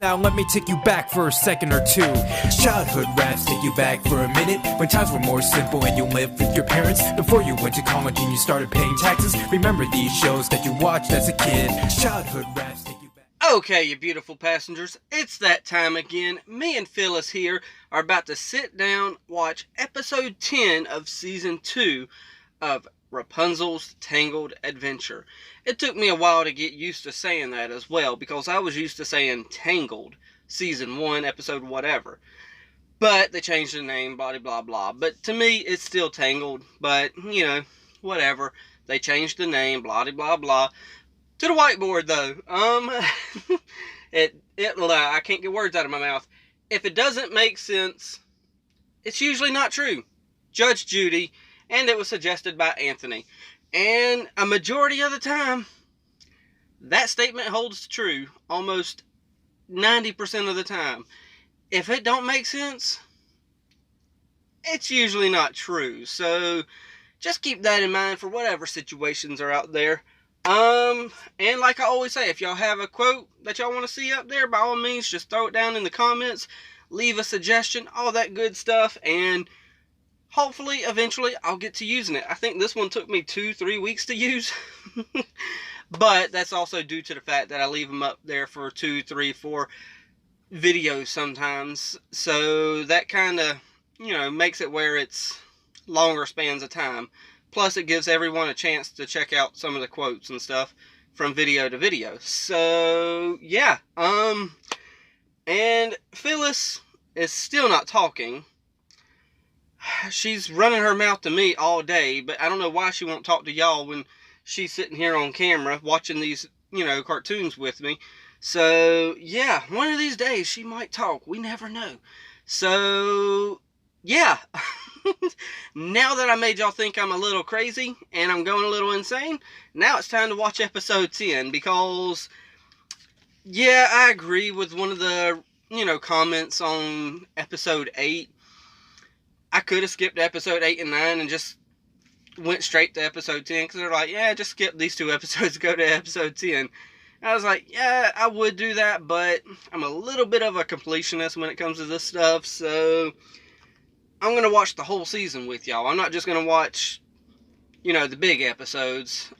Now let me take you back for a second or two. Childhood raps take you back for a minute, when times were more simple and you lived with your parents. Before you went to college and you started paying taxes. Remember these shows that you watched as a kid. Childhood raps take you back. Okay, you beautiful passengers, it's that time again. Me and Phyllis here are about to sit down, watch episode 10 of season 2 of Rapunzel's Tangled Adventure. It took me a while to get used to saying that as well, because I was used to saying Tangled, season 1, episode whatever. But they changed the name, blah blah blah. But to me, it's still Tangled, but, you know, whatever. They changed the name, blah blah blah. To the whiteboard, though. I can't get words out of my mouth. If it doesn't make sense, it's usually not true. Judge Judy. And it was suggested by Anthony. And a majority of the time, that statement holds true almost 90% of the time. If it don't make sense, it's usually not true. So just keep that in mind for whatever situations are out there. And like I always say, if y'all have a quote that y'all want to see up there, by all means, just throw it down in the comments. Leave a suggestion, all that good stuff. And hopefully, eventually, I'll get to using it. I think this one took me 2-3 weeks to use. But that's also due to the fact that I leave them up there for 2, 3, 4 videos sometimes. So that kind of, you know, makes it where it's longer spans of time. Plus, it gives everyone a chance to check out some of the quotes and stuff from video to video. So, yeah. And Phyllis is still not talking. She's running her mouth to me all day, but I don't know why she won't talk to y'all when she's sitting here on camera watching these, you know, cartoons with me. So, yeah, one of these days she might talk. We never know. So, yeah. Now that I made y'all think I'm a little crazy and I'm going a little insane, now it's time to watch episode 10 because, yeah, I agree with one of the, you know, comments on episode 8. I could have skipped episode 8 and 9 and just went straight to episode 10. Because they're like, yeah, just skip these 2 episodes, go to episode 10. I was like, yeah, I would do that. But I'm a little bit of a completionist when it comes to this stuff. So I'm going to watch the whole season with y'all. I'm not just going to watch, you know, the big episodes.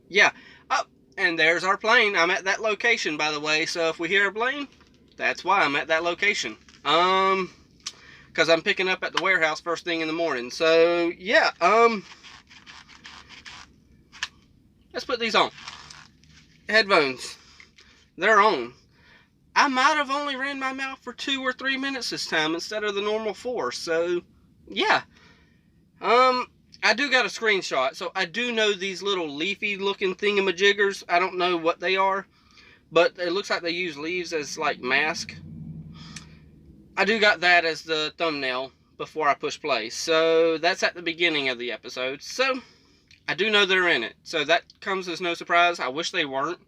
Yeah. Oh, and there's our plane. I'm at that location, by the way. So if we hear a plane, that's why I'm at that location. Because I'm picking up at the warehouse first thing in the morning. So, yeah, let's put these on. Headphones. They're on. I might have only ran my mouth for 2 or 3 minutes this time instead of the normal 4. So, yeah. I do got a screenshot. So, I do know these little leafy looking thingamajiggers. I don't know what they are. But it looks like they use leaves as, like, mask. I do got that as the thumbnail before I push play. So, that's at the beginning of the episode. So, I do know they're in it. So, that comes as no surprise. I wish they weren't.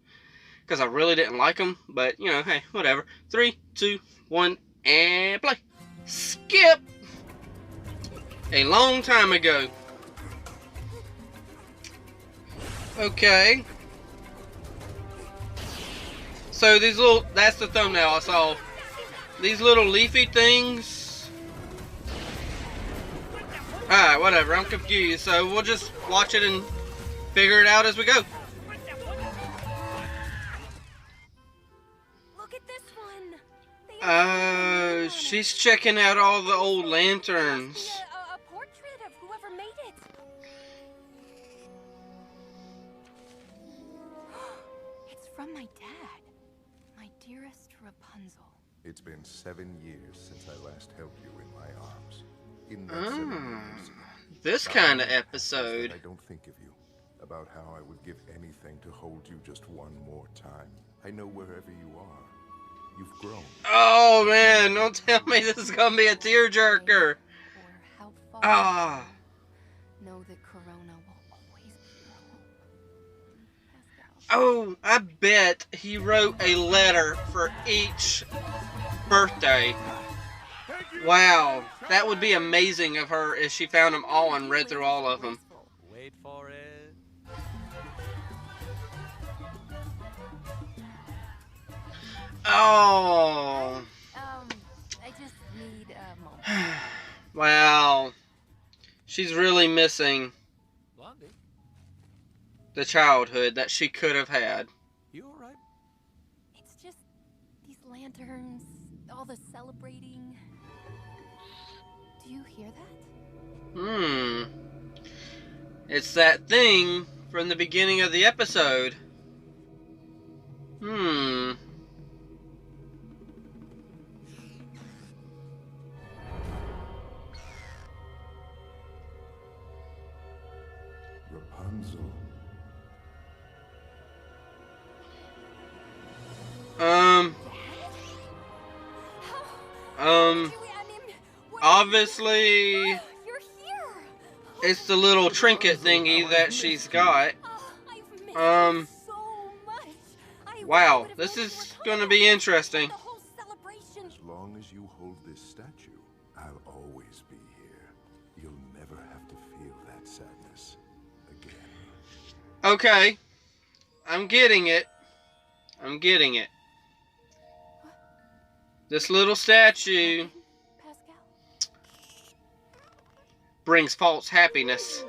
Because I really didn't like them. But, you know, hey, whatever. 3, 2, 1, and play. Skip! A long time ago. Okay. So, these little... That's the thumbnail I saw. These little leafy things. Alright, whatever. I'm confused. So we'll just watch it and figure it out as we go. Look at this one. She's checking out all the old lanterns. A portrait of whoever made it. It's from my dad. My dearest Rapunzel. It's been 7 years since I last held you in my arms. In that 7 years, this kind of episode. I don't think of you. About how I would give anything to hold you just one more time. I know wherever you are, you've grown. Oh man, don't tell me this is gonna be a tearjerker. Or how far. Ah. Know that Corona will always be your home. Oh, I bet he wrote a letter for each birthday. Wow, that would be amazing of her if she found them all and read through all of them. Wait for it. Oh. I just need a moment. Wow. She's really missing Blondie, the childhood that she could have had. you all right? It's just these lanterns, all the celebrating. Do you hear that? It's that thing from the beginning of the episode. Rapunzel. Obviously, You're here. it's the little trinket thingy that she's got. I've missed Um, you so much. I wish I Wow, would've this known is you were gonna coming. be interesting. The whole celebration. As long as you hold this statue, I'll always be here. You'll never have to feel that sadness again. Okay, I'm getting it. I'm getting it. This little statue Pascal. brings false happiness.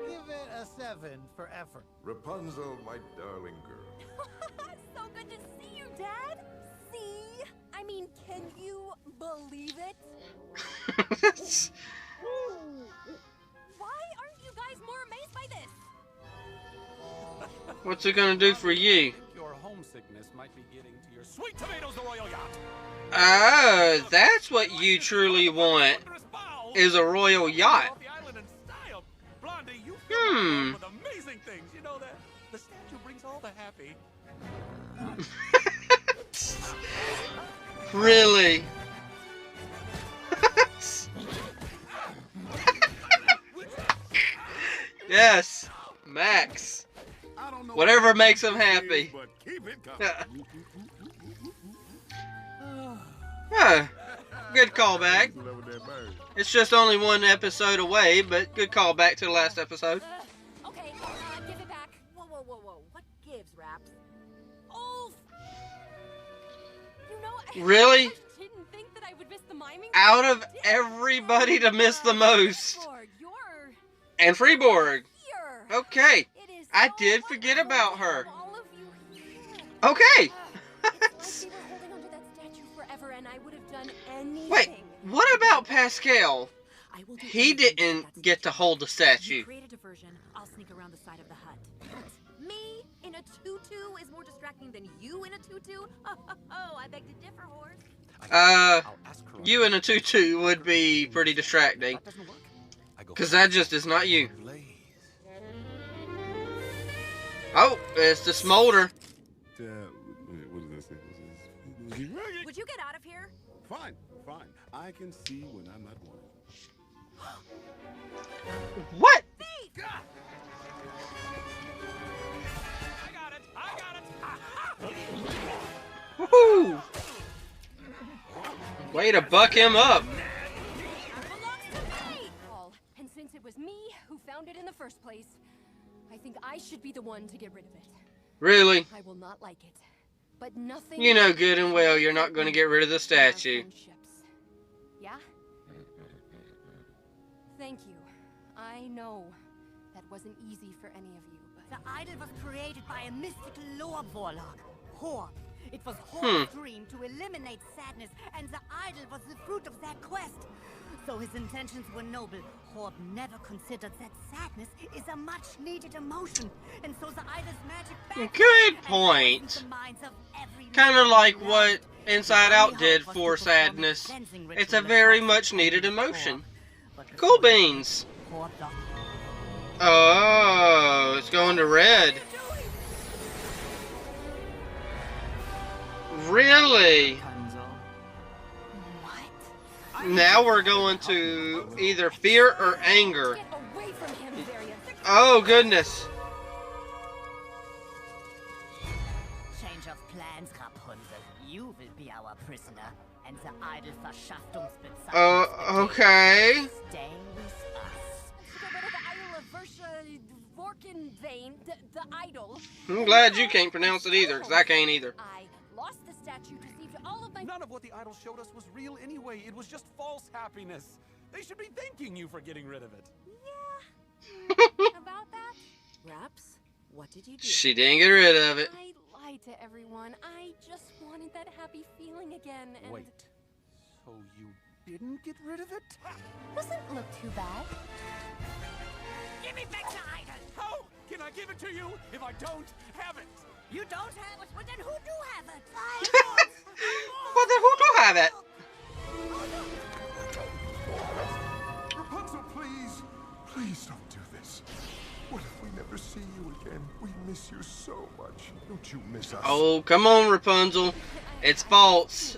Give it a 7 for effort. Rapunzel, my darling girl. So good to see you, Dad. See? I mean, can you believe it? Why aren't you guys more amazed by this? What's it gonna do for you? Your homesickness might be getting to your sweet tomatoes, the royal yacht. Oh, that's what you truly want, Wondrous bow. is a royal yacht. Off the island in style. Blondie, you Hmm. with amazing things. You know that the statue brings all the happy. Really? Yes, Max. I don't know Whatever what makes it him happy. is, but keep it coming. Huh. Good callback. Love that bird. It's just only one episode away, but good callback to the last episode. Okay, give it back. Whoa, whoa, whoa, whoa. What gives, Raps? Oh, you know, Really? I didn't think that I would miss the miming. Out of everybody to miss the most. Lord, you're And Freeborg. here. Okay. It is I so did forget wonderful about to her. have all of you here. Okay. It's like we were holding onto that statue forever, and I would have done anything. Wait, what about Pascal? I will do He anything to didn't that get to hold the You statue. create a diversion. I'll sneak around the side of the hut. Me in a tutu is more distracting than you in a tutu? Oh, I beg to differ, horse. Uh, I'll ask her. You in a tutu would be pretty distracting. That doesn't work. I go Because that just is not you. Blaze. Oh, it's the smolder. What does that say? Is he rugged? Would you get out of here? Fine, fine. I can see when I'm not wanted. What? I got it. I got it. Aha! Woohoo! Way to buck him up. It belongs to me! All. And since it was me who found it in the first place, I think I should be the one to get rid of it. Really? I will not like it. But nothing. You know good and well you're not going to get rid of the Our statue. friendships. Yeah? Thank you. I know that wasn't easy for any of you, but The idol was created by a mystical lore warlock, Horb. It was Horb's dream to eliminate sadness, and the idol was the fruit of that quest. So his intentions were noble. Horb never considered that sadness is a much-needed emotion, and so the idol's magic backfired Good and point. poisoned the minds of every Kind of man like who what loved. Inside The Out only did hope was for to perform a sadness. cleansing It's a ritual very that much needed consecrated emotion. Horb. But Cool before he beans. Horb lost. Oh, it's going to red. Really? what? Now we're going to either fear or anger. Get away from him, Varian. Oh, goodness. Change of plans, Rapunzel. You will be our prisoner, and the idol Verschaftungsbezeichnung. Okay. Stay with us. To get rid of the idol of Vorkenvein, the idol. I'm glad you can't pronounce it either, because I can't either. I lost the statue, received all of my... None of what the idol showed us was real anyway. It was just false happiness. They should be thanking you for getting rid of it. Yeah. About that? Raps, what did you do? She didn't get rid of it. I lied to everyone. I just wanted that happy feeling again, and... Wait, so you didn't get rid of it? Doesn't look too bad. Give me back the idol! How can I give it to you if I don't have it? You don't have it, but then who do have it? Well, then who do have it? Rapunzel, please! Please don't do this. What if we never see you again? We miss you so much. Don't you miss us? Oh, come on, Rapunzel. It's false.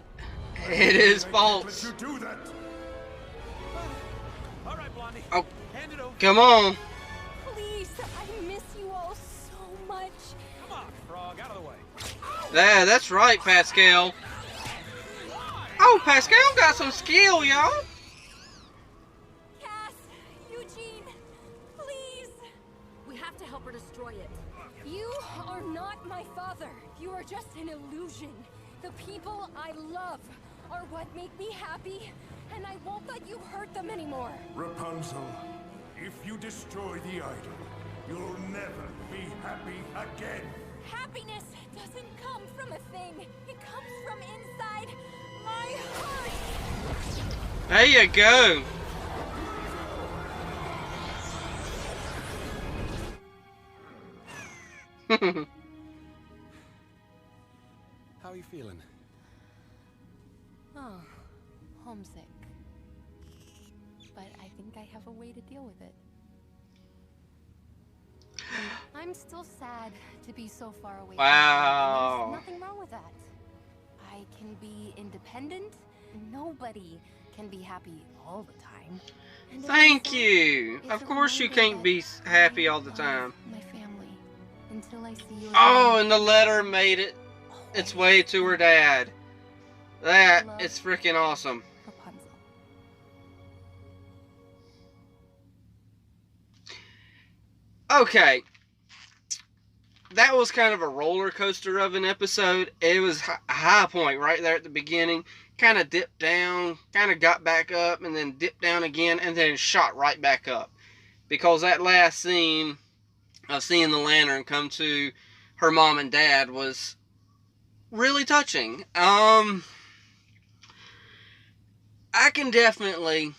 It is false. Let you do that. All right, Blondie. Oh, Hand it over. come on. Please, I miss you all so much. Come on, Frog, out of the way. Yeah, that's right, Pascal. Oh, Pascal got some skill, y'all. Cass, Eugene, please. We have to help her destroy it. You are not my father. You are just an illusion. The people I love are what make me happy, and I won't let you hurt them anymore. Rapunzel, if you destroy the idol, you'll never be happy again. Happiness doesn't come from a thing. It comes from inside my heart. There you go. How are you feeling? Oh, homesick. But I think I have a way to deal with it. I'm still sad to be so far away. Wow. From home. There's nothing wrong with that. I can be independent. Nobody can be happy all the time. And if Thank I'm sad, you. it's Of a course you reminder can't that be happy all the I time. love my family until I see you again. Oh, and the letter made it its way to her dad. That is freaking awesome. Rapunzel. Okay. That was kind of a roller coaster of an episode. It was a high point right there at the beginning. Kind of dipped down, kind of got back up, and then dipped down again, and then shot right back up. Because that last scene of seeing the lantern come to her mom and dad was really touching. I can definitely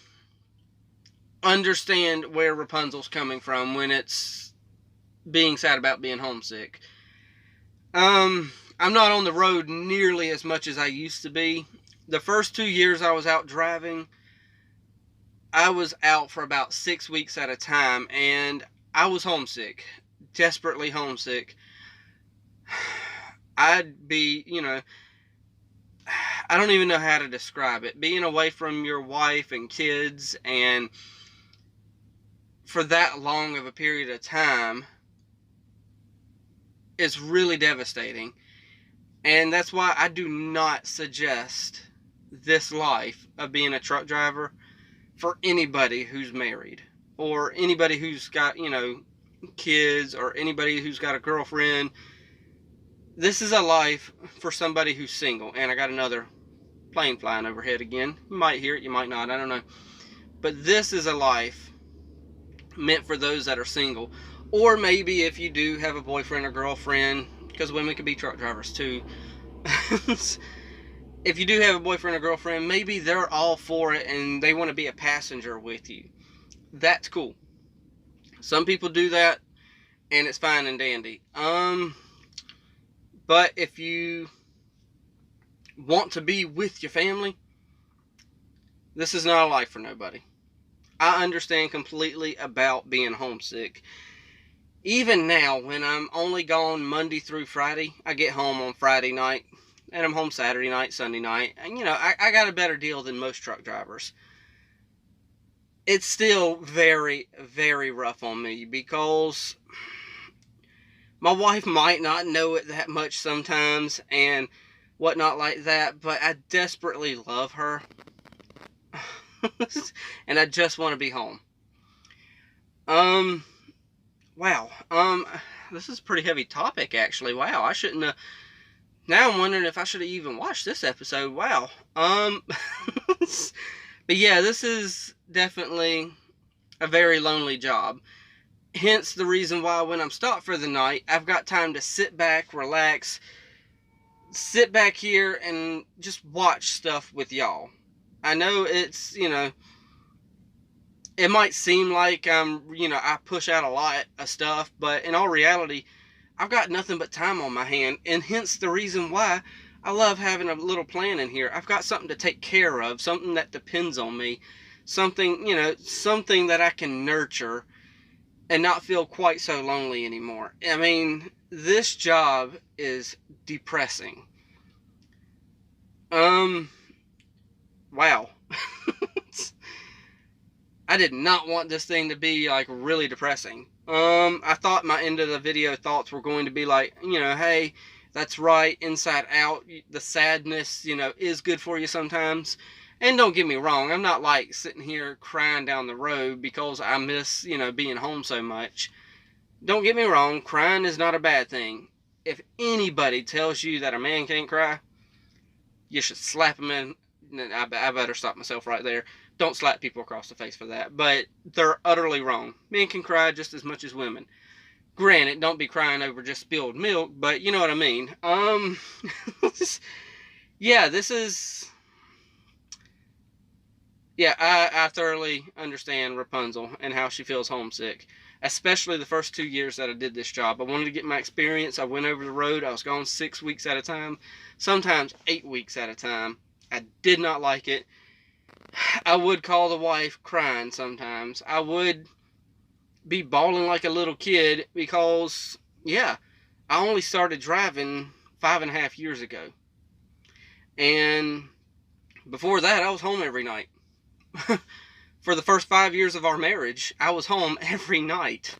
understand where Rapunzel's coming from when it's being sad about being homesick. I'm not on the road nearly as much as I used to be. The first 2 years I was out driving, I was out for about 6 weeks at a time, and I was homesick. Desperately homesick. I'd be, I don't even know how to describe it. Being away from your wife and kids, and for that long of a period of time, is really devastating. And that's why I do not suggest this life of being a truck driver for anybody who's married, or anybody who's got, kids, or anybody who's got a girlfriend. This is a life for somebody who's single. And I got another plane flying overhead again. You might hear it, you might not, I don't know. But this is a life meant for those that are single. Or maybe if you do have a boyfriend or girlfriend, because women can be truck drivers too. If you do have a boyfriend or girlfriend, maybe they're all for it and they want to be a passenger with you. That's cool. Some people do that, and it's fine and dandy. But if you want to be with your family, this is not a life for nobody. I understand completely about being homesick. Even now, when I'm only gone Monday through Friday, I get home on Friday night, and I'm home Saturday night, Sunday night. And, I got a better deal than most truck drivers. It's still very, very rough on me, because my wife might not know it that much sometimes, and whatnot like that, but I desperately love her. And I just want to be home. Wow. This is a pretty heavy topic, actually. Wow, I shouldn't have... Now I'm wondering if I should have even watched this episode. Wow. But yeah, this is definitely a very lonely job. Hence the reason why when I'm stopped for the night, I've got time to sit back, relax, sit back here and just watch stuff with y'all. I know it's, you know, it might seem like I push out a lot of stuff, but in all reality, I've got nothing but time on my hand, and hence the reason why I love having a little plan in here. I've got something to take care of, something that depends on me, something, you know, something that I can nurture and not feel quite so lonely anymore. I mean, this job is depressing. Wow. I did not want this thing to be, like, really depressing. I thought my end of the video thoughts were going to be like, you know, hey, that's right, inside out, the sadness, you know, is good for you sometimes. And don't get me wrong, I'm not, like, sitting here crying down the road because I miss, you know, being home so much. Don't get me wrong, crying is not a bad thing. If anybody tells you that a man can't cry, you should slap him in. I better stop myself right there. Don't slap people across the face for that. But they're utterly wrong. Men can cry just as much as women. Granted, don't be crying over just spilled milk, but you know what I mean. Yeah, this is... Yeah, I thoroughly understand Rapunzel and how she feels homesick. Especially the first 2 years that I did this job. I wanted to get my experience. I went over the road. I was gone 6 weeks at a time. Sometimes 8 weeks at a time. I did not like it. I would call the wife crying sometimes. I would be bawling like a little kid because, yeah, I only started driving 5.5 years ago. And before that, I was home every night. For the first 5 years of our marriage, I was home every night.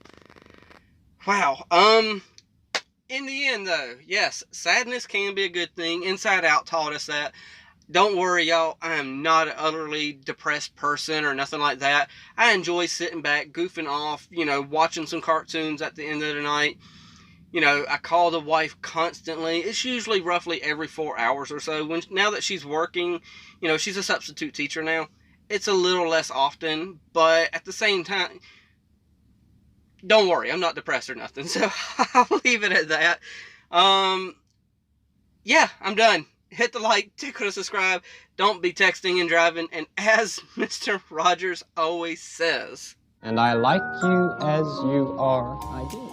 Wow. In the end, though, yes, sadness can be a good thing. Inside Out taught us that. Don't worry, y'all. I am not an utterly depressed person or nothing like that. I enjoy sitting back, goofing off, you know, watching some cartoons at the end of the night. You know, I call the wife constantly. It's usually roughly every 4 hours or so. Now that she's working, you know, she's a substitute teacher now. It's a little less often, but at the same time, don't worry, I'm not depressed or nothing. So I'll leave it at that. Yeah, I'm done. Hit the like, tickle to subscribe. Don't be texting and driving. And as Mr. Rogers always says, and I like you as you are, I do.